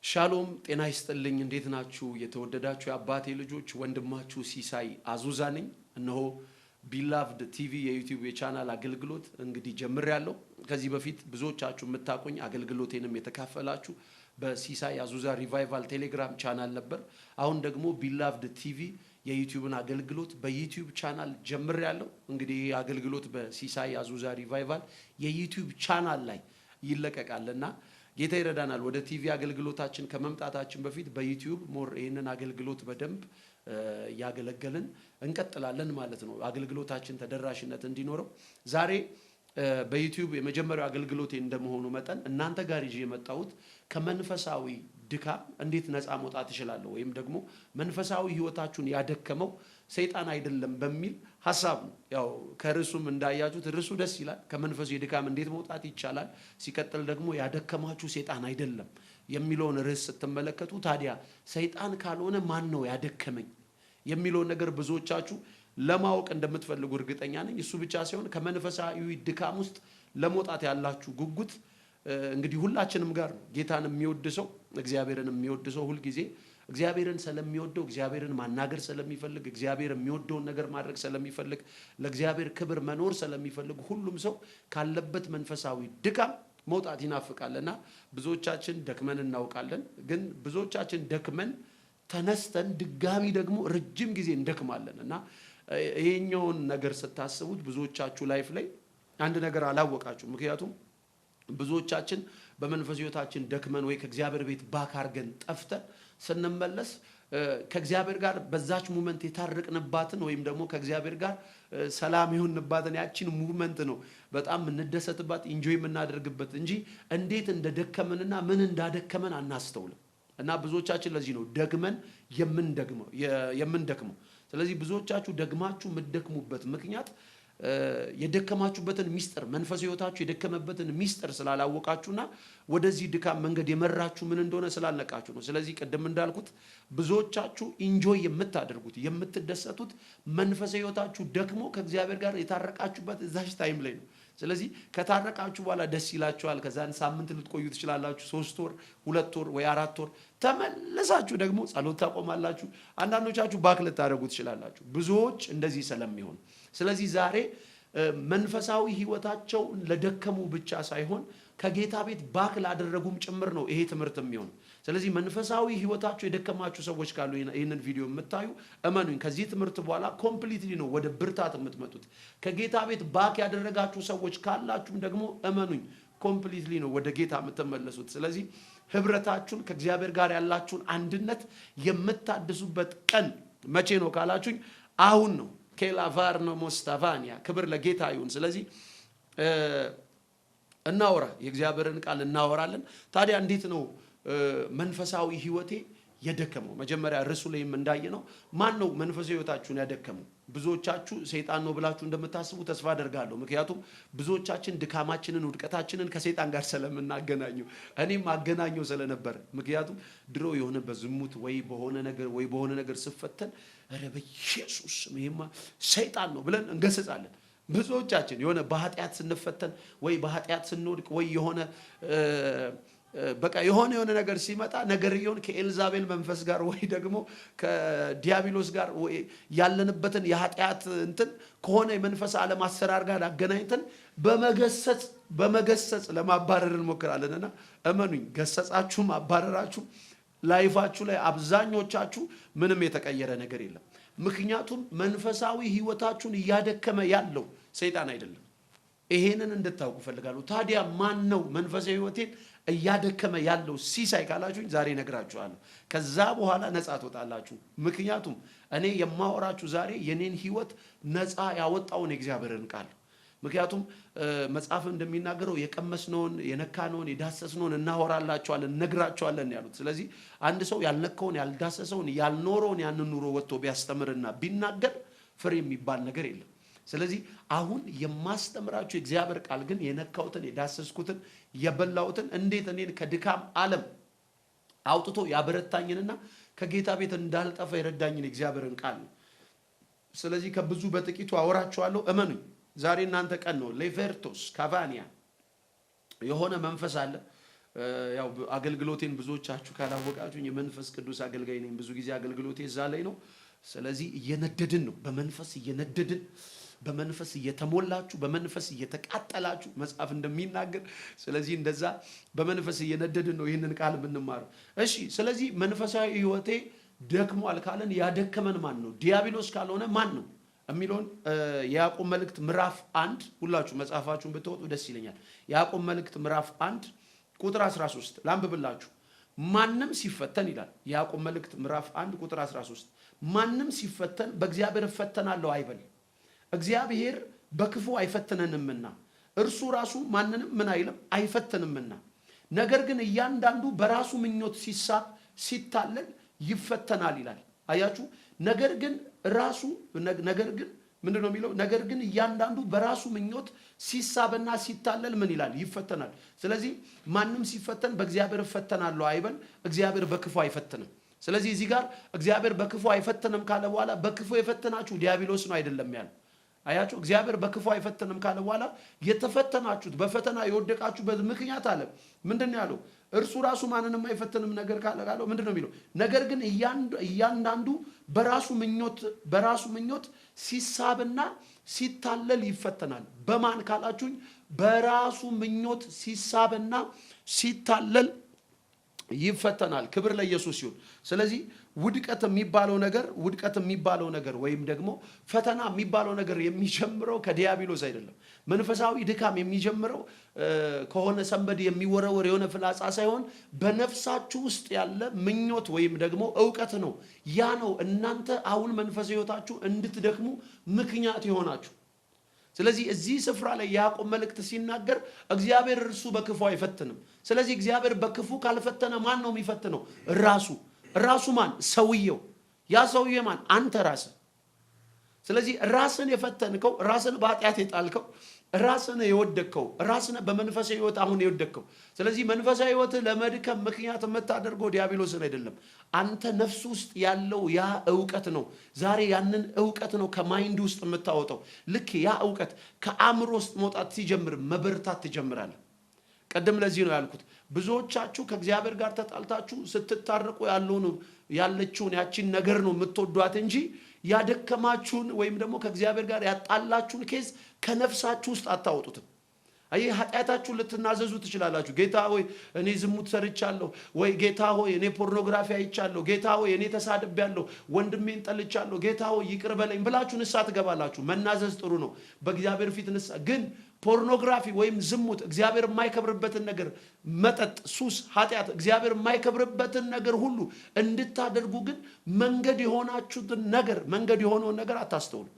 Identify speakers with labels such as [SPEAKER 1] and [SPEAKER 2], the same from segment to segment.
[SPEAKER 1] ሻሎም ጤና ይስጥልኝ እንዴት ናችሁ የተወደዳችሁ የአባቴ ልጆች ወንድማችሁ ሲሳይ አዙዛ ነኝ እነሆ ቢላቭድ ቲቪ የዩቲዩብ የቻናል አገልግሎት እንግዲህ ጀምሬያለሁ ከዚህ በፊት ብዙዎቻችሁ የምታቆኝ አገልግሎቴንም የተካፈላችሁ በሲሳይ አዙዛ ሪቫይቫል ቴሌግራም ቻናል ነበር አሁን ደግሞ ቢላቭድ ቲቪ የዩቲዩብን አገልግሎት በዩቲዩብ ቻናል ጀምሬያለሁ እንግዲህ አገልግሎት በሲሳይ አዙዛ ሪቫይቫል የዩቲዩብ ቻናል ላይ ይለቀቃልና ጌታ ይረዳናል ወደ ቲቪ አገልግሎታችን ከመምጣታችን በፊት በዩቲዩብ ሞር ይሄንን አገልግሎት በደንብ ያገለገልን እንቀጥላለን ማለት ነው አገልግሎታችን ተደራሽነት እንዲኖረው ዛሬ በዩቲዩብ የመጀመሪያው አገልግሎቴ እንደመሆኑ መጠን እናንተ ጋር ይዤ የመጣሁት ከመንፈሳዊ ድካም እንዴት ነፃ መውጣት ይችላል ወይም ደግሞ መንፈሳዊ ህይወታችሁን ያደከመው ሰይጣን አይደለም በሚል ሐሳብ ነው ያው ከርሱም እንዳያችሁት ርሱ ደስ ይላል ከመንፈሳዊ ድካም እንዴት መውጣት ይቻላል ሲቀጥል ደግሞ ያደከማችሁ ሰይጣን አይደለም የሚለውን ርዕስ ስትመለከቱ ታዲያ ሰይጣን ካልሆነ ማን ነው ያደከመኝ የሚለው ነገር ብዙዎቻችሁ ለማወቅ እንደምትፈልጉ እርግጠኛ ነኝ እሱ ብቻ ሳይሆን ከመንፈሳዊ ድካም ውስጥ ለመውጣት ያላችሁ ጉጉት እንግዲህ ሁላችንም ጋር ነው ጌታን የሚወድ ሰው እግዚአብሔርን የሚወድ ሰው ሁሉ ጊዜ እግዚአብሔርን ስለሚወደው እግዚአብሔርን ማናገር ስለሚፈልግ እግዚአብሔር የሚወደውን ነገር ማድረግ ስለሚፈልግ ለእግዚአብሔር ክብር መኖር ስለሚፈልግ ሁሉም ሰው ካለበት መንፈሳዊ ድካም መውጣት ይናፍቃልና ብዙዎቻችን ደክመን እናውቃለን ግን ብዙዎቻችን ደክመን ተነስተን ድጋሚ ደግሞ ረጅም ጊዜ እንደክማለን እና ይሄኛውን ነገር ስታስቡት ብዙዎቻችሁ ላይፍ ላይ አንድ ነገር አላወቃችሁ ምክንያቱም ብዙዎቻችን በመንፈስ ህይወታችን ደክመን ወይ ከእግዚአብሔር ቤት ባክ አርገን ጠፍተን ስንመለስ ከእግዚአብሔር ጋር በዛች ሞመንት የታረቅንባትን ወይም ደግሞ ከእግዚአብሔር ጋር ሰላም ይሁንባትን ያቺን ሙቭመንት ነው በጣም እንደሰትባት ኢንጆይ የምናደርግበት እንጂ እንዴት እንደደከመንና ምን እንዳደከመን አናስተውልም እና ብዙዎቻችን ለዚህ ነው ደግመን የምንደክመው ስለዚህ ብዙዎቻችሁ ደግማችሁ የምትደክሙበት ምክንያት የደከማችሁበትን ሚስጥር መንፈስ ህይወታችሁ የደከመበትን ሚስጥር ስላላወቃችሁና ወደዚህ ድካም መንገድ የመራችሁ ምን እንደሆነ ስላልነቃችሁ ነው ስለዚህ ቀደም እንዳልኩት ብዙዎቻችሁ ኢንጆይ የምታደርጉት የምትደሰቱት መንፈስ ህይወታችሁ ደክሞ ከእግዚአብሔር ጋር የታረቃችሁበት እዛች ታይም ላይ ነው ስለዚህ ከታረቃችሁ በኋላ ደስ ይላችኋል ከዛን ሳምንት ልትቆዩ ትችላላችሁ 3 ወር 2 ወር ወይ 4 ወር ተመለሳችሁ ደግሞ ጸሎት ታቆማላችሁ አንዳንዶቻችሁ ባክ ልታደርጉ ትችላላችሁ ብዙዎች እንደዚህ ስለሚሆን ስለዚህ ዛሬ መንፈሳዊ ህይወታቸው ለደከሙ ብቻ ሳይሆን ከጌታ ቤት ባክ ላደረጉም ጭምር ነው ይሄ ትምህርት የሚሆን ስለዚህ መንፈሳዊ ህይወታቸው የደከማችሁ ሰዎች ካሉ ይሄንን ቪዲዮ የምታዩ እመኑኝ ከዚህ ትምህርት በኋላ ኮምፕሊትሊ ነው ወደ ብርታት የምትመጡት ከጌታ ቤት ባክ ያደረጋችሁ ሰዎች ካላችሁም ደግሞ እመኑኝ ኮምፕሊትሊ ነው ወደ ጌታ የምትመለሱት ስለዚህ ህብረታችሁን ከእግዚአብሔር ጋር ያላችሁን አንድነት የምታድሱበት ቀን መቼ ነው ካላችሁኝ አሁን ነው ኬላቫር ነው ሞስታቫኒያ ክብር ለጌታ ይሁን ስለዚህ እናወራ የእግዚአብሔርን ቃል እናወራለን ታዲያ እንዴት ነው መንፈሳዊ ህይወቴ የደከመው መጀመሪያ ርሱ ላይም እንዳየነው ማን ነው መንፈሳዊ ህይወታችሁን ያደከመው ብዙዎቻችሁ ሰይጣን ነው ብላችሁ እንደምታስቡ ተስፋ አደርጋለሁ ምክንያቱም ብዙዎቻችን ድካማችንን ውድቀታችንን ከሰይጣን ጋር ስለምናገናኘው እኔም አገናኘው ስለነበር ምክንያቱም ድሮ የሆነ በዝሙት ወይ በሆነ ነገር ስፈተን አረ በኢየሱስ ይሄማ ሰይጣን ነው ብለን እንገሰጻለን ብዙዎቻችን የሆነ በኃጢአት ስንፈተን ወይ በኃጢአት ስንወድቅ ወይ የሆነ በቃ የሆነ ነገር ሲመጣ ነገርየውን ከኤልዛቤል መንፈስ ጋር ወይ ደግሞ ከዲያብሎስ ጋር ያለንበትን የኃጢአት እንትን ከሆነ የመንፈስ ዓለም አሰራር ጋር አገናኝተን በመገሰጽ ለማባረር እንሞክራለንና እመኑኝ ገሰጻችሁም አባረራችሁ ላይፋችሁ ላይ አብዛኞቻችሁ ምንም የተቀየረ ነገር የለም ምክንያቱም መንፈሳዊ ህይወታችሁን እያደከመ ያለው ሰይጣን አይደለም ይሄንን እንድታውቁ ፈልጋለሁ ታዲያ ማን ነው መንፈሳዊ ህይወቴን እያደከመ ያለው ሲሳይ ካላችሁኝ ዛሬ ነግራችኋለሁ ከዛ በኋላ ነፃ ትወጣላችሁ ምክንያቱም እኔ የማወራችሁ ዛሬ የኔን ህይወት ነፃ ያወጣውን የእግዚአብሔርን ቃል ምክንያቱም መጽሐፍ እንደሚናገረው የቀመስነውን የነካነውን የዳሰስነውን እናወራላችኋለን ነግራችኋለን ያሉት ስለዚህ አንድ ሰው ያልነካውን ያልዳሰሰውን ያልኖረውን ያንን ኑሮ ወጥቶ ቢያስተምርና ቢናገር ፍሬ የሚባል ነገር የለም ስለዚህ አሁን የማስተምራችሁ እግዚአብሔር ቃል ግን የነካውትን የዳሰስኩትን የበላውትን እንዴት እኔን ከድካም ዓለም አውጥቶ ያበረታኝንና ከጌታ ቤት እንዳልጠፋ የረዳኝን እግዚአብሔርን ቃል ነው ስለዚህ ከብዙ በጥቂቱ አወራችኋለሁ እመኑኝ ዛሬ እናንተ ቀን ነው ሌቨርቶስ ካቫኒያ የሆነ መንፈስ አለ ያው አገልግሎቴን ብዙዎቻችሁ ካላወቃችሁ የመንፈስ ቅዱስ አገልጋይ ነኝ። ብዙ ጊዜ አገልግሎቴ እዛ ላይ ነው። ስለዚህ እየነደድን ነው፣ በመንፈስ እየነደድን፣ በመንፈስ እየተሞላችሁ፣ በመንፈስ እየተቃጠላችሁ መጽሐፍ እንደሚናገር። ስለዚህ እንደዛ በመንፈስ እየነደድን ነው ይህንን ቃል የምንማረው። እሺ፣ ስለዚህ መንፈሳዊ ህይወቴ ደክሟል ካለን ያደከመን ማን ነው? ዲያብሎስ ካልሆነ ማን ነው የሚለውን የያዕቆብ መልእክት ምዕራፍ 1 ሁላችሁ መጽሐፋችሁን ብትወጡ ደስ ይለኛል። የያዕቆብ መልእክት ምዕራፍ 1 ቁጥር 13 ላንብብላችሁ። ማንም ሲፈተን ይላል የያዕቆብ መልእክት ምዕራፍ 1 ቁጥር 13 ማንም ሲፈተን በእግዚአብሔር እፈተናለሁ አይበል፣ እግዚአብሔር በክፉ አይፈትነንምና እርሱ ራሱ ማንንም ምን አይልም አይፈትንምና፣ ነገር ግን እያንዳንዱ በራሱ ምኞት ሲሳብ ሲታለል ይፈተናል ይላል። አያችሁ፣ ነገር ግን ምንድነው የሚለው? ነገር ግን እያንዳንዱ በራሱ ምኞት ሲሳብና ሲታለል ምን ይላል? ይፈተናል። ስለዚህ ማንም ሲፈተን በእግዚአብሔር እፈተናለሁ አይበል፣ እግዚአብሔር በክፉ አይፈትንም። ስለዚህ እዚህ ጋር እግዚአብሔር በክፉ አይፈትንም ካለ በኋላ በክፉ የፈተናችሁ ዲያብሎስ ነው አይደለም ያለው። አያችሁ፣ እግዚአብሔር በክፉ አይፈትንም ካለ በኋላ የተፈተናችሁት በፈተና የወደቃችሁበት ምክንያት አለ። ምንድነው ያለው? እርሱ ራሱ ማንንም አይፈትንም ነገር ካለው ምንድነው የሚለው? ነገር ግን እያንዳንዱ በራሱ ምኞት ሲሳብና ሲታለል ይፈተናል። በማን ካላችሁኝ፣ በራሱ ምኞት ሲሳብና ሲታለል ይፈተናል። ክብር ለኢየሱስ ይሁን። ስለዚህ ውድቀት የሚባለው ነገር ወይም ደግሞ ፈተና የሚባለው ነገር የሚጀምረው ከዲያብሎስ አይደለም። መንፈሳዊ ድካም የሚጀምረው ከሆነ ሰንበድ የሚወረወር የሆነ ፍላጻ ሳይሆን በነፍሳችሁ ውስጥ ያለ ምኞት ወይም ደግሞ ዕውቀት ነው። ያ ነው እናንተ አሁን መንፈሳዊ ሕይወታችሁ እንድትደክሙ ምክንያት ይሆናችሁ። ስለዚህ እዚህ ስፍራ ላይ ያዕቆብ መልእክት ሲናገር እግዚአብሔር እርሱ በክፉ አይፈትንም። ስለዚህ እግዚአብሔር በክፉ ካልፈተነ ማን ነው የሚፈትነው? ራሱ ማን? ሰውየው። ያ ሰውዬ ማን? አንተ ራስህ። ስለዚህ ራስን የፈተንከው፣ ራስን በኃጢአት የጣልከው፣ ራስን የወደቅከው፣ ራስን በመንፈሳዊ ህይወት አሁን የወደቅከው። ስለዚህ መንፈሳዊ ህይወት ለመድከም ምክንያት የምታደርገው ዲያብሎስን አይደለም፣ አንተ ነፍስ ውስጥ ያለው ያ ዕውቀት ነው። ዛሬ ያንን ዕውቀት ነው ከማይንድ ውስጥ የምታወጣው። ልክ ያ ዕውቀት ከአእምሮ ውስጥ መውጣት ሲጀምር መበርታት ትጀምራለህ። ቀደም ለዚህ ነው ያልኩት፣ ብዙዎቻችሁ ከእግዚአብሔር ጋር ተጣልታችሁ ስትታረቁ ያለችውን ያቺን ነገር ነው የምትወዷት እንጂ ያደከማችሁን ወይም ደግሞ ከእግዚአብሔር ጋር ያጣላችሁን ኬዝ ከነፍሳችሁ ውስጥ አታወጡትም። አይ ኃጢአታችሁን ልትናዘዙ ትችላላችሁ። ጌታ ሆይ እኔ ዝሙት ሰርቻለሁ፣ ወይ ጌታ ሆይ እኔ ፖርኖግራፊ አይቻለሁ፣ ጌታ ሆይ እኔ ተሳድቤያለሁ፣ ወንድሜን ጠልቻለሁ፣ ጌታ ሆይ ይቅር በለኝ ብላችሁ ንስሐ ትገባላችሁ። መናዘዝ ጥሩ ነው፣ በእግዚአብሔር ፊት ንስሐ። ግን ፖርኖግራፊ ወይም ዝሙት፣ እግዚአብሔር የማይከብርበትን ነገር፣ መጠጥ፣ ሱስ፣ ኃጢአት፣ እግዚአብሔር የማይከብርበትን ነገር ሁሉ እንድታደርጉ ግን መንገድ የሆነውን ነገር አታስተውሉ።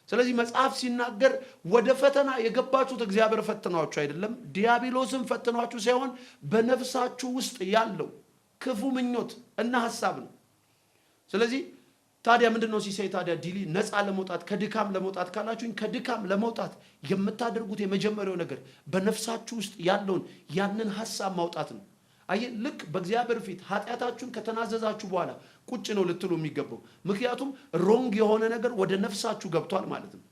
[SPEAKER 1] ስለዚህ መጽሐፍ ሲናገር ወደ ፈተና የገባችሁት እግዚአብሔር ፈትኗችሁ አይደለም፣ ዲያብሎስን ፈትኗችሁ ሳይሆን በነፍሳችሁ ውስጥ ያለው ክፉ ምኞት እና ሐሳብ ነው። ስለዚህ ታዲያ ምንድነው ሲሳይ? ታዲያ ዲሊ ነፃ ለመውጣት ከድካም ለመውጣት ካላችሁኝ፣ ከድካም ለመውጣት የምታደርጉት የመጀመሪያው ነገር በነፍሳችሁ ውስጥ ያለውን ያንን ሐሳብ ማውጣት ነው። አይ ልክ በእግዚአብሔር ፊት ኃጢአታችሁን ከተናዘዛችሁ በኋላ ቁጭ ነው ልትሉ የሚገባው። ምክንያቱም ሮንግ የሆነ ነገር ወደ ነፍሳችሁ ገብቷል ማለት ነው።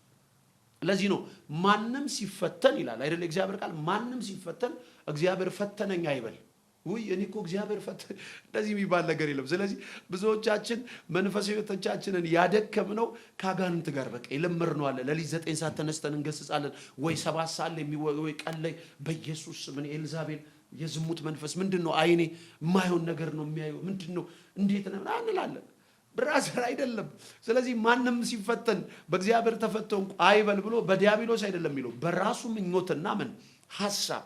[SPEAKER 1] ለዚህ ነው ማንም ሲፈተን ይላል አይደል እግዚአብሔር ቃል፣ ማንም ሲፈተን እግዚአብሔር ፈተነኝ አይበል። እኔ እኮ እግዚአብሔር እንደዚህ የሚባል ነገር የለም። ስለዚህ ብዙዎቻችን መንፈሳዊ ሕይወታችንን ያደከምነው ከአጋንንት ጋር በቃ የለመድነው አለ። ለሊት 9 ሰዓት ተነስተን እንገስጻለን፣ ወይ 7 ሰዓት ላይ ወይ ቀን ላይ በኢየሱስ ስም ኤልዛቤል የዝሙት መንፈስ ምንድነው? አይኔ የማይሆን ነገር ነው የሚያየው ምንድነው? እንዴት ነው እንላለን። ብራዘር አይደለም። ስለዚህ ማንም ሲፈተን በእግዚአብሔር ተፈተንኩ አይበል ብሎ በዲያብሎስ አይደለም የሚለው፣ በራሱ ምኞትና ምን ሐሳብ።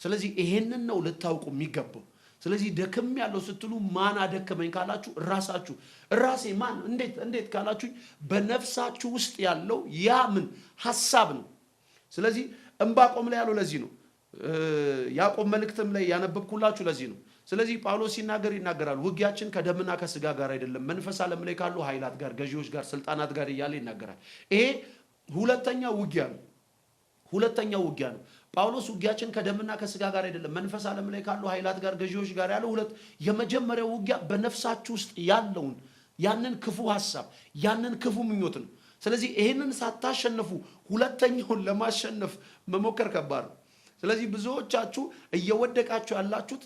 [SPEAKER 1] ስለዚህ ይሄንን ነው ልታውቁ የሚገባው። ስለዚህ ደክም ያለው ስትሉ ማን አደከመኝ ካላችሁ ራሳችሁ። ራሴ ማን እንዴት ካላችሁ በነፍሳችሁ ውስጥ ያለው ያ ምን ሐሳብ ነው። ስለዚህ ዕንባቆም ላይ ያለው ለዚህ ነው። ያዕቆብ መልእክትም ላይ ያነበብኩላችሁ ለዚህ ነው። ስለዚህ ጳውሎስ ይናገራል። ውጊያችን ከደምና ከስጋ ጋር አይደለም፣ መንፈስ ዓለም ላይ ካሉ ኃይላት ጋር፣ ገዢዎች ጋር፣ ስልጣናት ጋር እያለ ይናገራል። ይሄ ሁለተኛው ውጊያ ነው። ጳውሎስ ውጊያችን ከደምና ከስጋ ጋር አይደለም፣ መንፈስ ዓለም ላይ ካሉ ኃይላት ጋር፣ ገዢዎች ጋር ያለው የመጀመሪያው ውጊያ በነፍሳችሁ ውስጥ ያለውን ያንን ክፉ ሐሳብ ያንን ክፉ ምኞት ነው። ስለዚህ ይሄንን ሳታሸንፉ ሁለተኛውን ለማሸነፍ መሞከር ከባድ ነው። ስለዚህ ብዙዎቻችሁ እየወደቃችሁ ያላችሁት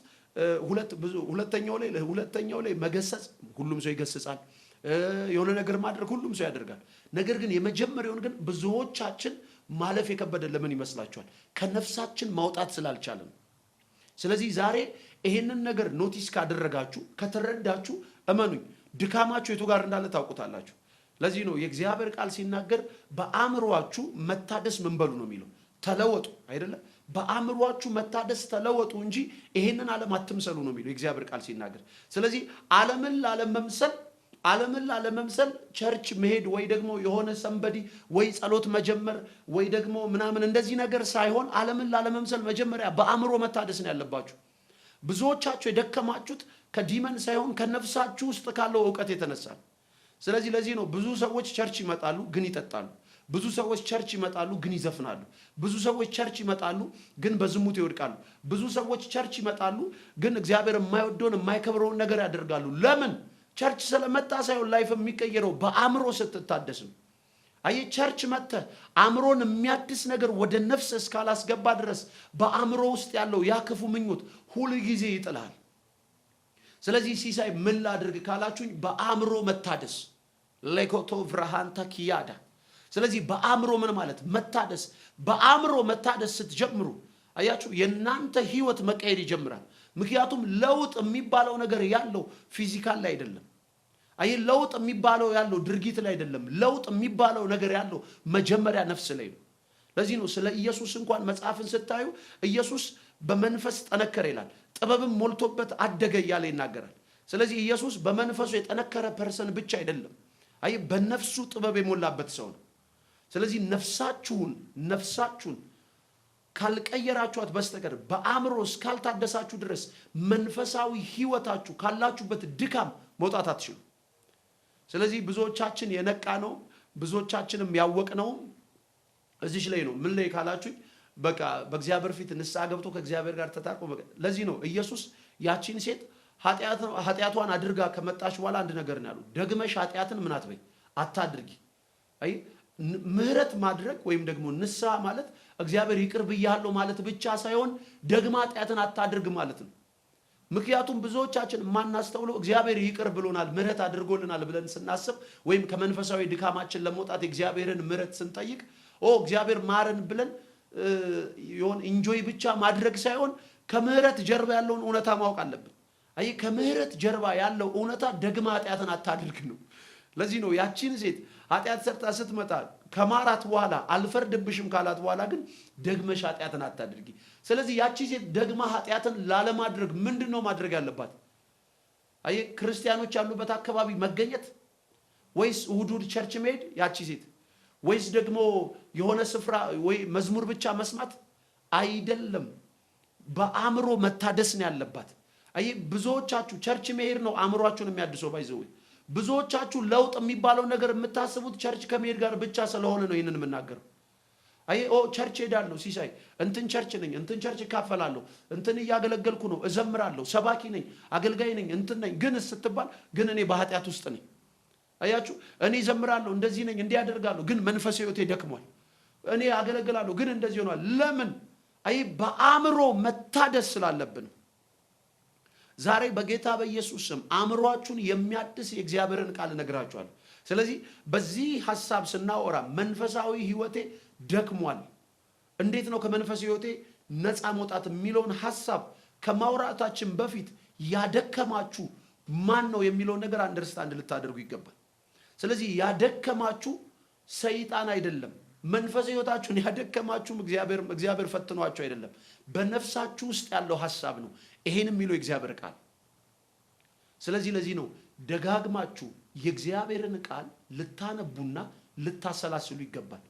[SPEAKER 1] ሁለተኛው ላይ መገሰጽ ሁሉም ሰው ይገስጻል። የሆነ ነገር ማድረግ ሁሉም ሰው ያደርጋል። ነገር ግን የመጀመሪያውን ግን ብዙዎቻችን ማለፍ የከበደን ለምን ይመስላችኋል? ከነፍሳችን ማውጣት ስላልቻለን። ስለዚህ ዛሬ ይሄንን ነገር ኖቲስ ካደረጋችሁ ከተረዳችሁ እመኑኝ ድካማችሁ የቱ ጋር እንዳለ ታውቁታላችሁ። ለዚህ ነው የእግዚአብሔር ቃል ሲናገር በአእምሮአችሁ መታደስ ምን በሉ ነው የሚለው፣ ተለወጡ አይደለም። በአእምሮአችሁ መታደስ ተለወጡ እንጂ ይሄንን ዓለም አትምሰሉ ነው የሚለው የእግዚአብሔር ቃል ሲናገር። ስለዚህ ዓለምን ላለመምሰል ቸርች መሄድ ወይ ደግሞ የሆነ ሰንበዲ ወይ ጸሎት መጀመር ወይ ደግሞ ምናምን እንደዚህ ነገር ሳይሆን ዓለምን ላለመምሰል መጀመሪያ በአእምሮ መታደስ ነው ያለባችሁ። ብዙዎቻችሁ የደከማችሁት ከዲመን ሳይሆን ከነፍሳችሁ ውስጥ ካለው ዕውቀት የተነሳ። ስለዚህ ለዚህ ነው ብዙ ሰዎች ቸርች ይመጣሉ ግን ይጠጣሉ። ብዙ ሰዎች ቸርች ይመጣሉ ግን ይዘፍናሉ። ብዙ ሰዎች ቸርች ይመጣሉ ግን በዝሙት ይወድቃሉ። ብዙ ሰዎች ቸርች ይመጣሉ ግን እግዚአብሔር የማይወደውን የማይከብረውን ነገር ያደርጋሉ። ለምን? ቸርች ስለመጣ ሳይሆን ላይፍ የሚቀየረው በአእምሮ ስትታደስ ነው። አይ ቸርች መጥተ አእምሮን የሚያድስ ነገር ወደ ነፍስ እስካላስገባ ድረስ በአእምሮ ውስጥ ያለው ያ ክፉ ምኞት ሁሉ ጊዜ ይጥላል። ስለዚህ ሲሳይ ምን ላድርግ ካላችሁኝ በአእምሮ መታደስ ለኮቶ ፍራሃንታ ኪያዳ። ስለዚህ በአእምሮ ምን ማለት መታደስ። በአእምሮ መታደስ ስትጀምሩ አያችሁ የናንተ ህይወት መቀየር ይጀምራል። ምክንያቱም ለውጥ የሚባለው ነገር ያለው ፊዚካል ላይ አይደለም። አይ ለውጥ የሚባለው ያለው ድርጊት ላይ አይደለም። ለውጥ የሚባለው ነገር ያለው መጀመሪያ ነፍስ ላይ ነው። ለዚህ ነው ስለ ኢየሱስ እንኳን መጽሐፍን ስታዩ ኢየሱስ በመንፈስ ጠነከረ ይላል፣ ጥበብም ሞልቶበት አደገ እያለ ይናገራል። ስለዚህ ኢየሱስ በመንፈሱ የጠነከረ ፐርሰን ብቻ አይደለም፣ አይ በነፍሱ ጥበብ የሞላበት ሰው ነው። ስለዚህ ነፍሳችሁን ካልቀየራችኋት በስተቀር በአእምሮ እስካልታደሳችሁ ድረስ መንፈሳዊ ህይወታችሁ ካላችሁበት ድካም መውጣት አትችሉ። ስለዚህ ብዙዎቻችን የነቃ ነው፣ ብዙዎቻችንም ያወቅ ነው እዚህ ላይ ነው። ምን ላይ ካላችሁ በቃ በእግዚአብሔር ፊት ንስሐ ገብቶ ከእግዚአብሔር ጋር ተታርቆ ለዚህ ነው ኢየሱስ ያቺን ሴት ኃጢአቷን አድርጋ ከመጣች በኋላ አንድ ነገር ነው ያለው፣ ደግመሽ ኃጢአትን ምን አትበይ አታድርጊ። አይ ምህረት ማድረግ ወይም ደግሞ ንስሐ ማለት እግዚአብሔር ይቅር ብያለሁ ማለት ብቻ ሳይሆን ደግማ ኃጢአትን አታድርግ ማለት ነው። ምክንያቱም ብዙዎቻችን ማናስተውለው እግዚአብሔር ይቅር ብሎናል ምህረት አድርጎልናል ብለን ስናስብ ወይም ከመንፈሳዊ ድካማችን ለመውጣት እግዚአብሔርን ምህረት ስንጠይቅ እግዚአብሔር ማረን ብለን ይሁን ኢንጆይ ብቻ ማድረግ ሳይሆን ከምህረት ጀርባ ያለውን እውነታ ማወቅ አለብን። አይ ከምህረት ጀርባ ያለው እውነታ ደግማ ኃጢአትን አታድርግ ነው። ለዚህ ነው ያቺን ሴት ኃጢአት ሰርታ ስትመጣ ከማራት በኋላ አልፈርድብሽም ካላት በኋላ ግን ደግመሽ ኃጢአትን አታድርጊ። ስለዚህ ያቺ ሴት ደግማ ኃጢአትን ላለማድረግ ምንድነው ማድረግ ያለባት? አይ ክርስቲያኖች ያሉበት አካባቢ መገኘት ወይስ እሑድ ቸርች መሄድ ያቺ ሴት ወይስ ደግሞ የሆነ ስፍራ ወይ መዝሙር ብቻ መስማት አይደለም። በአእምሮ መታደስ ነው ያለባት። አይ ብዙዎቻችሁ ቸርች መሄድ ነው አእምሮአችሁን የሚያድሰው ባይዘው። ብዙዎቻችሁ ለውጥ የሚባለው ነገር የምታስቡት ቸርች ከመሄድ ጋር ብቻ ስለሆነ ነው ይሄንን የምናገረው። አይ ቸርች ሄዳለሁ ሲሳይ እንትን ቸርች ነኝ እንትን ቸርች እካፈላለሁ እንትን እያገለገልኩ ነው እዘምራለሁ ሰባኪ ነኝ አገልጋይ ነኝ እንትን ነኝ ግን ስትባል ግን እኔ በኃጢአት ውስጥ ነኝ። አያችሁ እኔ እዘምራለሁ እንደዚህ ነኝ እንዲህ አደርጋለሁ ግን መንፈሳዊ ህይወቴ ደክሟል። እኔ አገለግላለሁ ግን እንደዚህ ሆኗል። ለምን? አይ በአእምሮ መታደስ ስላለብን። ዛሬ በጌታ በኢየሱስ ስም አእምሮአችሁን የሚያድስ የእግዚአብሔርን ቃል እነግራችኋለሁ። ስለዚህ በዚህ ሐሳብ ስናወራ መንፈሳዊ ህይወቴ ደክሟል፣ እንዴት ነው ከመንፈሳዊ ህይወቴ ነፃ መውጣት የሚለውን ሐሳብ ከማውራታችን በፊት ያደከማችሁ ማን ነው የሚለውን ነገር አንደርስታንድ ልታደርጉ ይገባል። ስለዚህ ያደከማችሁ ሰይጣን አይደለም። መንፈሳዊ ህይወታችሁን ያደከማችሁም እግዚአብሔር ፈትኗችሁ አይደለም፣ በነፍሳችሁ ውስጥ ያለው ሐሳብ ነው ይሄን የሚለው የእግዚአብሔር ቃል። ስለዚህ ለዚህ ነው ደጋግማችሁ የእግዚአብሔርን ቃል ልታነቡና ልታሰላስሉ ይገባል።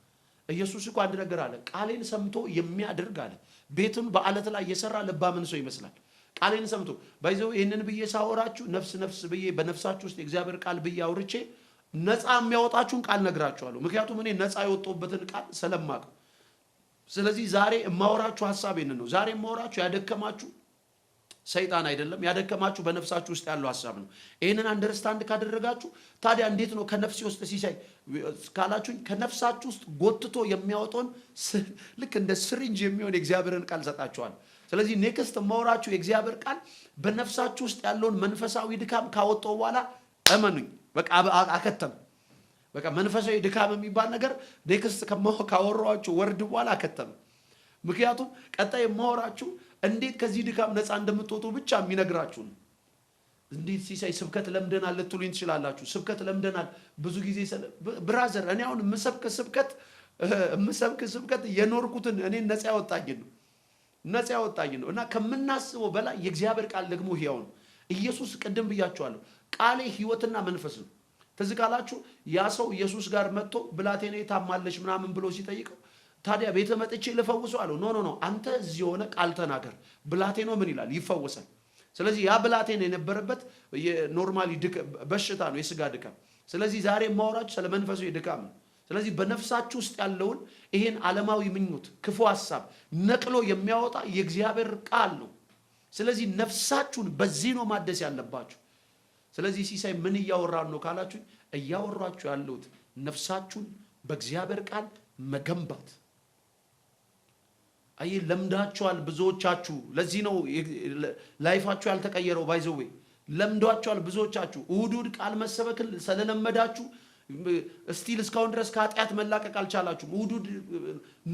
[SPEAKER 1] ኢየሱስ እኮ አንድ ነገር አለ፣ ቃሌን ሰምቶ የሚያደርግ አለ ቤቱን በአለት ላይ የሰራ ልባምን ሰው ይመስላል። ቃሌን ሰምቶ ባይዘው ይሄንን ብዬ ሳወራችሁ ነፍስ ብዬ በነፍሳችሁ ውስጥ የእግዚአብሔር ቃል ብዬ አውርቼ ነፃ የሚያወጣችሁን ቃል ነግራችኋለሁ። ምክንያቱም እኔ ነፃ የወጣሁበትን ቃል ስለማውቅ። ስለዚህ ዛሬ የማወራችሁ ሐሳብ ይሄንን ነው። ዛሬ የማወራችሁ ያደከማችሁ ሰይጣን አይደለም። ያደከማችሁ በነፍሳችሁ ውስጥ ያለው ሐሳብ ነው። ይሄንን አንደርስታንድ ካደረጋችሁ ታዲያ እንዴት ነው ከነፍሴ ውስጥ ሲሳይ ካላችሁኝ ከነፍሳችሁ ውስጥ ጎትቶ የሚያወጣውን ልክ እንደ ስሪንጅ የሚሆን የእግዚአብሔርን ቃል ሰጣችኋል። ስለዚህ ኔክስት ማውራችሁ የእግዚአብሔር ቃል በነፍሳችሁ ውስጥ ያለውን መንፈሳዊ ድካም ካወጣው በኋላ እመኑኝ በቃ አከተም። በቃ መንፈሳዊ ድካም የሚባል ነገር ኔክስት ካወራችሁ ወርድ በኋላ አከተም። ምክንያቱም ቀጣይ ማወራችሁ እንዴት ከዚህ ድካም ነፃ እንደምትወጡ ብቻ የሚነግራችሁ ነው። እንዴት ሲሳይ ስብከት ለምደናል ልትሉኝ ትችላላችሁ። ስብከት ለምደናል ብዙ ጊዜ ብራዘር፣ እኔ አሁን የምሰብክ ስብከት የኖርኩትን እኔ ነፃ ያወጣኝ ነው እና ከምናስበው በላይ የእግዚአብሔር ቃል ደግሞ ሕያው ነው። ኢየሱስ ቅድም ብያችኋለሁ፣ ቃሌ ሕይወትና መንፈስ ነው። ትዝ ካላችሁ ያ ሰው ኢየሱስ ጋር መጥቶ ብላቴናዬ ታማለች ምናምን ብሎ ሲጠይቀው ታዲያ ቤተ መጥቼ ልፈውሰው አለው። ኖ አንተ እዚህ ሆነ ቃል ተናገር። ብላቴናው ምን ይላል? ይፈወሳል። ስለዚህ ያ ብላቴና የነበረበት የኖርማሊ በሽታ ነው፣ የስጋ ድካም። ስለዚህ ዛሬ የማወራችሁ ስለ መንፈሳዊ ድካም ነው። ስለዚህ በነፍሳችሁ ውስጥ ያለውን ይሄን ዓለማዊ ምኞት፣ ክፉ ሐሳብ ነቅሎ የሚያወጣ የእግዚአብሔር ቃል ነው። ስለዚህ ነፍሳችሁን በዚህ ነው ማደስ ያለባችሁ። ስለዚህ ሲሳይ ምን እያወራን ነው ካላችሁ፣ እያወራችሁ ያለሁት ነፍሳችሁን በእግዚአብሔር ቃል መገንባት። አይ ለምዳችኋል ብዙዎቻችሁ። ለዚህ ነው ላይፋችሁ ያልተቀየረው። ባይዘዌ ለምዳችኋል ብዙዎቻችሁ። እሁድ ቃል መሰበክን ስለለመዳችሁ ስቲል እስካሁን ድረስ ከኃጢአት መላቀቅ አልቻላችሁም። እሁድ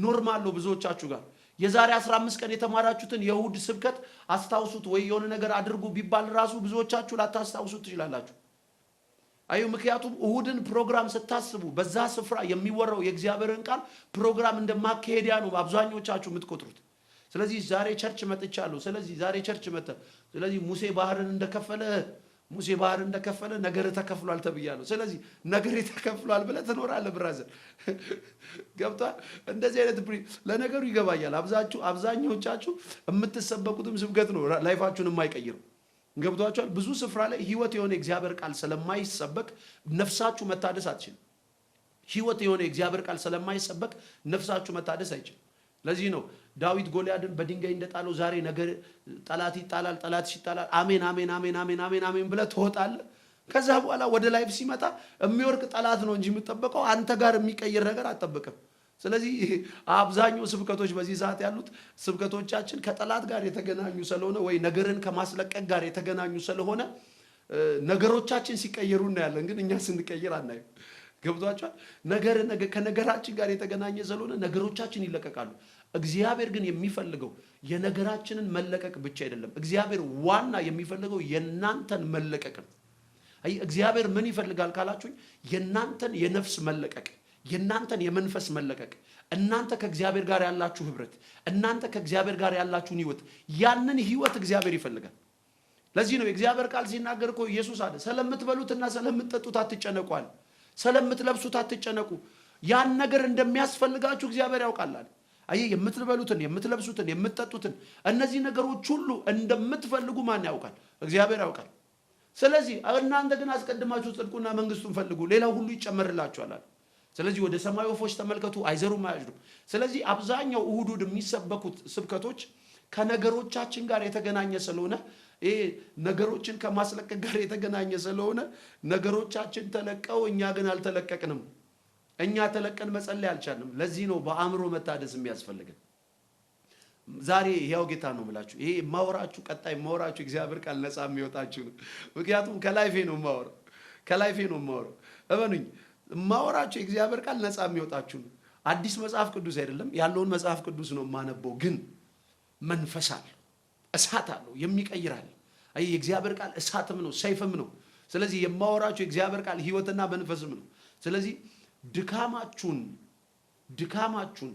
[SPEAKER 1] ኖርማል ነው ብዙዎቻችሁ ጋር። የዛሬ 15 ቀን የተማራችሁትን የእሁድ ስብከት አስታውሱት ወይ የሆነ ነገር አድርጉ ቢባል ራሱ ብዙዎቻችሁ ላታስታውሱት ትችላላችሁ። አዩ ምክንያቱም እሁድን ፕሮግራም ስታስቡ በዛ ስፍራ የሚወራው የእግዚአብሔርን ቃል ፕሮግራም እንደማካሄዲያ ነው አብዛኞቻችሁ የምትቆጥሩት። ስለዚህ ዛሬ ቸርች መጥቻለሁ። ስለዚህ ዛሬ ቸርች መጣ። ስለዚህ ሙሴ ባህርን እንደከፈለ ነገር ተከፍሏል ተብያለሁ። ስለዚህ ነገር ተከፍሏል ብለህ ትኖራለህ ብራዘር። ገብቷል? እንደዚህ አይነት ለነገሩ ይገባኛል። አብዛኞቻችሁ የምትሰበኩትም ስብከት ነው ላይፋችሁን የማይቀይረው። ገብቷችኋል? ብዙ ስፍራ ላይ ህይወት የሆነ እግዚአብሔር ቃል ስለማይሰበክ ነፍሳችሁ መታደስ አትችልም። ህይወት የሆነ እግዚአብሔር ቃል ስለማይሰበክ ነፍሳችሁ መታደስ አይችልም። ለዚህ ነው ዳዊት ጎልያድን በድንጋይ እንደጣለው ዛሬ ነገር ጠላት ይጣላል፣ ጠላት ይጣላል፣ አሜን አሜን አሜን አሜን አሜን አሜን ብለህ ትወጣለህ። ከዛ በኋላ ወደ ላይፍ ሲመጣ የሚወርቅ ጠላት ነው እንጂ የምትጠብቀው አንተ ጋር የሚቀይር ነገር አትጠብቅም። ስለዚህ አብዛኛው ስብከቶች በዚህ ሰዓት ያሉት ስብከቶቻችን ከጠላት ጋር የተገናኙ ስለሆነ ወይ ነገርን ከማስለቀቅ ጋር የተገናኙ ስለሆነ ነገሮቻችን ሲቀየሩ እናያለን፣ ግን እኛ ስንቀየር አናየው። ገብቷችኋል? ከነገራችን ጋር የተገናኘ ስለሆነ ነገሮቻችን ይለቀቃሉ። እግዚአብሔር ግን የሚፈልገው የነገራችንን መለቀቅ ብቻ አይደለም። እግዚአብሔር ዋና የሚፈልገው የናንተን መለቀቅ ነው። እግዚአብሔር ምን ይፈልጋል ካላችሁኝ፣ የናንተን የነፍስ መለቀቅ፣ የናንተን የመንፈስ መለቀቅ፣ እናንተ ከእግዚአብሔር ጋር ያላችሁ ህብረት፣ እናንተ ከእግዚአብሔር ጋር ያላችሁን ህይወት፣ ያንን ህይወት እግዚአብሔር ይፈልጋል። ለዚህ ነው የእግዚአብሔር ቃል ሲናገር እኮ ኢየሱስ አለ ስለምትበሉትና ስለምትጠጡት አትጨነቁ አለ። ስለምትለብሱት አትጨነቁ፣ ያን ነገር እንደሚያስፈልጋችሁ እግዚአብሔር ያውቃል። አየህ፣ የምትበሉትን፣ የምትለብሱትን፣ የምትጠጡትን እነዚህ ነገሮች ሁሉ እንደምትፈልጉ ማን ያውቃል? እግዚአብሔር ያውቃል። ስለዚህ እናንተ ግን አስቀድማችሁ ጽድቁና መንግስቱን ፈልጉ፣ ሌላው ሁሉ ይጨመርላችኋል። ስለዚህ ወደ ሰማይ ወፎች ተመልከቱ፣ አይዘሩም አያጭዱም። ስለዚህ አብዛኛው እሁድ የሚሰበኩት ስብከቶች ከነገሮቻችን ጋር የተገናኘ ስለሆነ ይሄ ነገሮችን ከማስለቀቅ ጋር የተገናኘ ስለሆነ ነገሮቻችን ተለቀው እኛ ግን አልተለቀቅንም። እኛ ተለቀን መጸለይ አልቻልንም። ለዚህ ነው በአእምሮ መታደስ የሚያስፈልገን። ዛሬ ያው ጌታ ነው የምላችሁ። ይሄ ማወራችሁ ቀጣይ ማወራችሁ እግዚአብሔር ቃል ነፃ የሚወጣችሁ ነው። ምክንያቱም ከላይፌ ነው የማወራው። እመኑኝ፣ ማወራችሁ እግዚአብሔር ቃል ነፃ የሚወጣችሁ ነው። አዲስ መጽሐፍ ቅዱስ አይደለም፣ ያለውን መጽሐፍ ቅዱስ ነው የማነበው። ግን መንፈስ አለው፣ እሳት አለው፣ የሚቀይራል። አይ የእግዚአብሔር ቃል እሳትም ነው ሰይፍም ነው። ስለዚህ የማወራችሁ የእግዚአብሔር ቃል ህይወትና መንፈስም ነው። ስለዚህ ድካማችሁን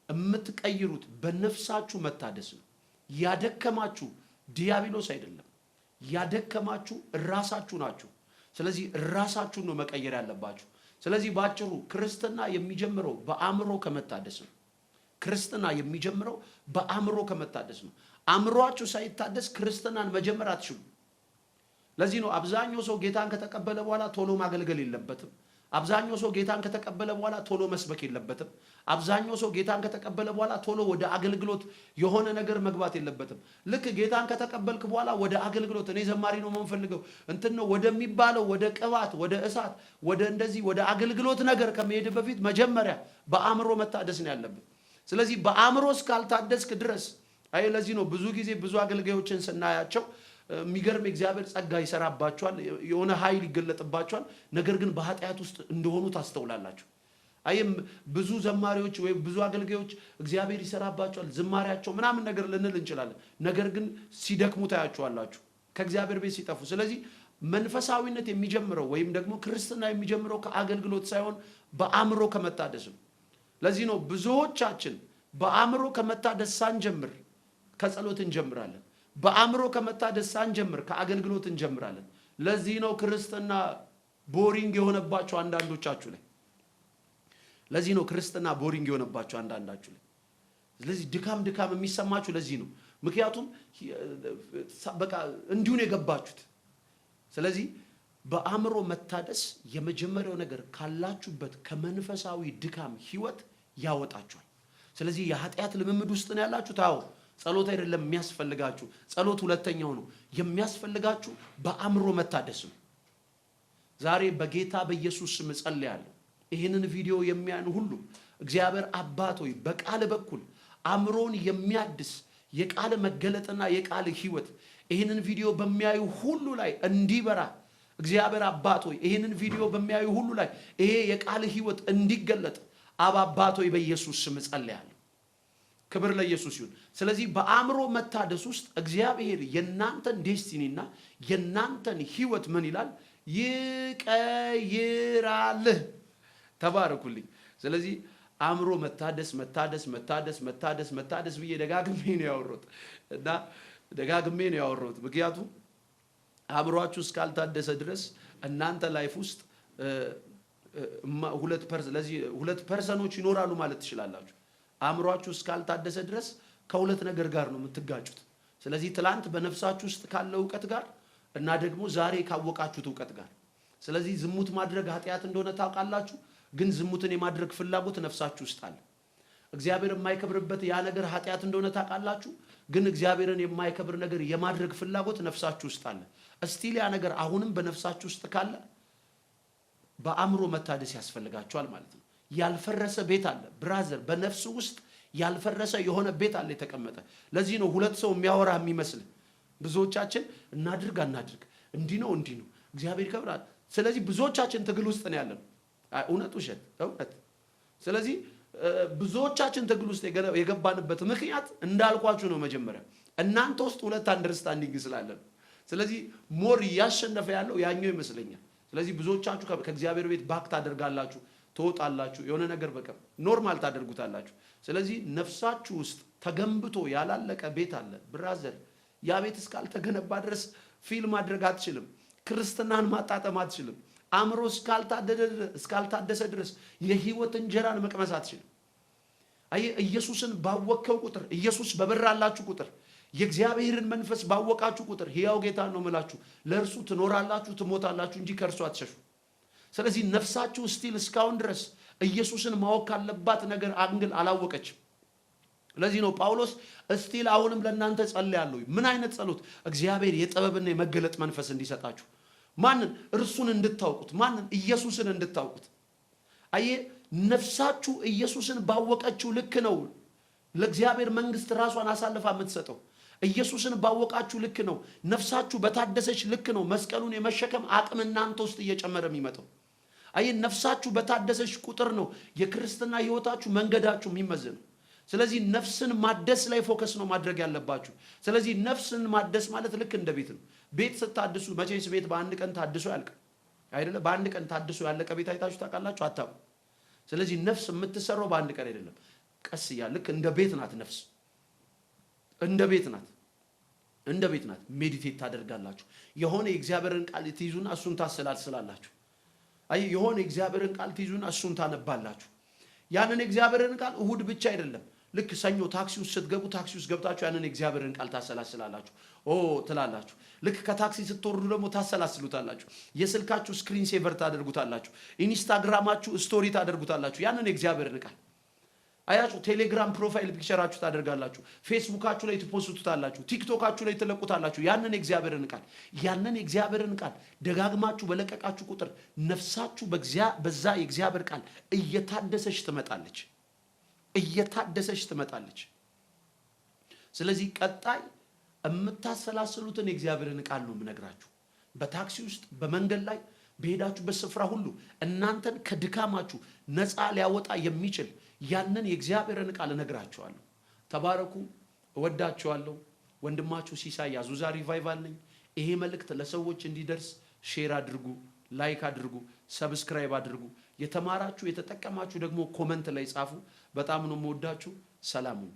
[SPEAKER 1] የምትቀይሩት በነፍሳችሁ መታደስ ነው። ያደከማችሁ ዲያብሎስ አይደለም፣ ያደከማችሁ ራሳችሁ ናችሁ። ስለዚህ ራሳችሁን ነው መቀየር ያለባችሁ። ስለዚህ ባጭሩ ክርስትና የሚጀምረው በአእምሮ ከመታደስ ነው። ክርስትና የሚጀምረው በአእምሮ ከመታደስ ነው። አእምሮአችሁ ሳይታደስ ክርስትናን መጀመር አትችሉም። ለዚህ ነው አብዛኛው ሰው ጌታን ከተቀበለ በኋላ ቶሎ ማገልገል የለበትም። አብዛኛው ሰው ጌታን ከተቀበለ በኋላ ቶሎ መስበክ የለበትም። አብዛኛው ሰው ጌታን ከተቀበለ በኋላ ቶሎ ወደ አገልግሎት የሆነ ነገር መግባት የለበትም። ልክ ጌታን ከተቀበልክ በኋላ ወደ አገልግሎት እኔ ዘማሪ ነው የምፈልገው እንትን ነው ወደሚባለው ወደ ቅባት ወደ እሳት ወደ እንደዚህ ወደ አገልግሎት ነገር ከመሄድ በፊት መጀመሪያ በአእምሮ መታደስ ነው ያለብን። ስለዚህ በአእምሮ እስካልታደስክ ድረስ ለዚህ ነው ብዙ ጊዜ ብዙ አገልጋዮችን ስናያቸው የሚገርም እግዚአብሔር ጸጋ ይሰራባቸዋል፣ የሆነ ኃይል ይገለጥባቸዋል። ነገር ግን በኃጢአት ውስጥ እንደሆኑ ታስተውላላችሁ። ብዙ ዘማሪዎች ወይ ብዙ አገልጋዮች እግዚአብሔር ይሰራባቸዋል ዝማሪያቸው ምናምን ነገር ልንል እንችላለን። ነገር ግን ሲደክሙ ታያቸዋላችሁ ከእግዚአብሔር ቤት ሲጠፉ። ስለዚህ መንፈሳዊነት የሚጀምረው ወይም ደግሞ ክርስትና የሚጀምረው ከአገልግሎት ሳይሆን በአእምሮ ከመታደስ ነው። ለዚህ ነው ብዙዎቻችን በአእምሮ ከመታደስ ሳንጀምር ከጸሎት እንጀምራለን። በአእምሮ ከመታደስ ሳንጀምር ከአገልግሎት እንጀምራለን። ለዚህ ነው ክርስትና ቦሪንግ የሆነባቸው አንዳንዶቻችሁ ላይ። ለዚህ ነው ክርስትና ቦሪንግ የሆነባቸው አንዳንዳችሁ ላይ። ስለዚህ ድካም የሚሰማችሁ ለዚህ ነው። ምክንያቱም በቃ እንዲሁ ነው የገባችሁት። ስለዚህ በአእምሮ መታደስ የመጀመሪያው ነገር ካላችሁበት ከመንፈሳዊ ድካም ህይወት ያወጣችኋል። ስለዚህ የኃጢአት ልምምድ ውስጥ ነው ያላችሁት። አዎ ጸሎት አይደለም የሚያስፈልጋችሁ፣ ጸሎት ሁለተኛው ነው። የሚያስፈልጋችሁ በአእምሮ መታደስ ነው። ዛሬ በጌታ በኢየሱስ ስም ጸልያለሁ። ይህንን ቪዲዮ የሚያዩ ሁሉ እግዚአብሔር አባት ሆይ በቃል በኩል አእምሮን የሚያድስ የቃል መገለጥና የቃል ህይወት ይህንን ቪዲዮ በሚያዩ ሁሉ ላይ እንዲበራ እግዚአብሔር አባት ሆይ ይህንን ቪዲዮ በሚያዩ ሁሉ ላይ ይሄ የቃል ህይወት እንዲገለጥ አባት ሆይ በኢየሱስ ስም ጸልያለሁ። ክብር ለኢየሱስ ይሁን። ስለዚህ በአእምሮ መታደስ ውስጥ እግዚአብሔር የናንተን ዴስቲኒና የናንተን ህይወት ምን ይላል? ይቀይራል። ተባረኩልኝ። ስለዚህ አእምሮ መታደስ ብዬ ደጋግሜ ነው ያወራሁት። ምክንያቱም አእምሮአችሁ እስካልታደሰ ድረስ እናንተ ላይፍ ውስጥ ሁለት ፐርሰኖች ይኖራሉ ማለት ትችላላችሁ። አእምሮአችሁ እስካልታደሰ ድረስ ከሁለት ነገር ጋር ነው የምትጋጩት። ስለዚህ ትላንት በነፍሳችሁ ውስጥ ካለው ዕውቀት ጋር እና ደግሞ ዛሬ ካወቃችሁት ዕውቀት ጋር። ስለዚህ ዝሙት ማድረግ ኃጢአት እንደሆነ ታውቃላችሁ፣ ግን ዝሙትን የማድረግ ፍላጎት ነፍሳችሁ ውስጥ አለ። እግዚአብሔር የማይከብርበት ያ ነገር ኃጢአት እንደሆነ ታውቃላችሁ፣ ግን እግዚአብሔርን የማይከብር ነገር የማድረግ ፍላጎት ነፍሳችሁ ውስጥ አለ። እስቲል ያ ነገር አሁንም በነፍሳችሁ ውስጥ ካለ በአእምሮ መታደስ ያስፈልጋችኋል ማለት ነው። ያልፈረሰ ቤት አለ ብራዘር፣ በነፍስ ውስጥ ያልፈረሰ የሆነ ቤት አለ የተቀመጠ። ለዚህ ነው ሁለት ሰው የሚያወራ የሚመስል። ብዙዎቻችን እናድርግ እንዲህ ነው እግዚአብሔር ይከብራል። ስለዚህ ብዙዎቻችን ትግል ውስጥ ነው ያለን። እውነት ውሸት እውነት። ስለዚህ ብዙዎቻችን ትግል ውስጥ የገባንበት ምክንያት እንዳልኳችሁ ነው። መጀመሪያ እናንተ ውስጥ ሁለት አንደርስታንዲንግ ስላለን፣ ስለዚህ ሞር እያሸነፈ ያለው ያኛው ይመስለኛል። ስለዚህ ብዙዎቻችሁ ከእግዚአብሔር ቤት ባክ ታደርጋላችሁ፣ ትወጣላችሁ፣ የሆነ ነገር በቃ ኖርማል ታደርጉታላችሁ። ስለዚህ ነፍሳችሁ ውስጥ ተገንብቶ ያላለቀ ቤት አለ ብራዘር። ያ ቤት እስካልተገነባ ድረስ ፊል ማድረግ አትችልም። ክርስትናን ማጣጣም አትችልም። አእምሮ እስካልታደሰ ድረስ የህይወት እንጀራን መቅመስ አትችልም። ኢየሱስን ባወቅከው ቁጥር፣ ኢየሱስ በበራላችሁ ቁጥር፣ የእግዚአብሔርን መንፈስ ባወቃችሁ ቁጥር ሕያው ጌታ ነው የምላችሁ፣ ለእርሱ ትኖራላችሁ ትሞታላችሁ እንጂ ከእርሱ አትሸሹ። ስለዚህ ነፍሳችሁ ስቲል እስካሁን ድረስ ኢየሱስን ማወቅ ካለባት ነገር አንግል አላወቀችም። ለዚህ ነው ጳውሎስ ስቲል አሁንም ለእናንተ ጸልያለሁ። ምን አይነት ጸሎት? እግዚአብሔር የጥበብና የመገለጥ መንፈስ እንዲሰጣችሁ። ማንን? እርሱን እንድታውቁት። ማንን? ኢየሱስን እንድታውቁት። ነፍሳችሁ ኢየሱስን ባወቀችው ልክ ነው ለእግዚአብሔር መንግስት ራሷን አሳልፋ የምትሰጠው። ኢየሱስን ባወቃችሁ ልክ ነው፣ ነፍሳችሁ በታደሰች ልክ ነው መስቀሉን የመሸከም አቅም እናንተ ውስጥ እየጨመረ የሚመጣው። ነፍሳችሁ በታደሰች ቁጥር ነው የክርስትና ህይወታችሁ መንገዳችሁ የሚመዘነው። ስለዚህ ነፍስን ማደስ ላይ ፎከስ ነው ማድረግ ያለባችሁ። ስለዚህ ነፍስን ማደስ ማለት ልክ እንደ ቤት ነው። ቤት ስታድሱ መቼስ ቤት በአንድ ቀን ታድሶ ያልቃል አይደለ? በአንድ ቀን ታድሶ ያለቀ ቤት አይታችሁ ታውቃላችሁ? አታውቁም። ስለዚህ ነፍስ የምትሰራው በአንድ ቀን አይደለም፣ ቀስ እያለ ልክ እንደ ቤት ናት። ነፍስ እንደ ቤት ናት። ሜዲቴት ታደርጋላችሁ። የሆነ የእግዚአብሔርን ቃል ትይዙና እሱን ታሰላስላላችሁ። የሆነ የእግዚአብሔርን ቃል ትይዙና እሱን ታነባላችሁ። ያንን የእግዚአብሔርን ቃል እሁድ ብቻ አይደለም ልክ ሰኞ ታክሲ ውስጥ ስትገቡ ታክሲ ውስጥ ገብታችሁ ያንን የእግዚአብሔርን ቃል ታሰላስላላችሁ ትላላችሁ። ልክ ከታክሲ ስትወርዱ ደግሞ ታሰላስሉታላችሁ። የስልካችሁ ስክሪን ሴቨር ታደርጉታላችሁ። ኢንስታግራማችሁ ስቶሪ ታደርጉታላችሁ ያንን የእግዚአብሔርን ቃል። አያችሁ፣ ቴሌግራም ፕሮፋይል ፒክቸራችሁ ታደርጋላችሁ። ፌስቡካችሁ ላይ ትፖስቱታላችሁ። ቲክቶካችሁ ላይ ትለቁታላችሁ ያንን የእግዚአብሔርን ቃል። ያንን የእግዚአብሔርን ቃል ደጋግማችሁ በለቀቃችሁ ቁጥር ነፍሳችሁ በዛ የእግዚአብሔር ቃል እየታደሰች ትመጣለች። ስለዚህ ቀጣይ የምታሰላስሉትን የእግዚአብሔርን ቃል ነው የምነግራችሁ። በታክሲ ውስጥ፣ በመንገድ ላይ፣ በሄዳችሁበት ስፍራ ሁሉ እናንተን ከድካማችሁ ነፃ ሊያወጣ የሚችል ያንን የእግዚአብሔርን ቃል እነግራችኋለሁ። ተባረኩ። እወዳችኋለሁ። ወንድማችሁ ሲሳይ አዙዛ ሪቫይቫል ነኝ። ይሄ መልእክት ለሰዎች እንዲደርስ ሼር አድርጉ፣ ላይክ አድርጉ፣ ሰብስክራይብ አድርጉ። የተማራችሁ የተጠቀማችሁ ደግሞ ኮመንት ላይ ጻፉ። በጣም ነው የምወዳችሁ። ሰላም ሁኑ።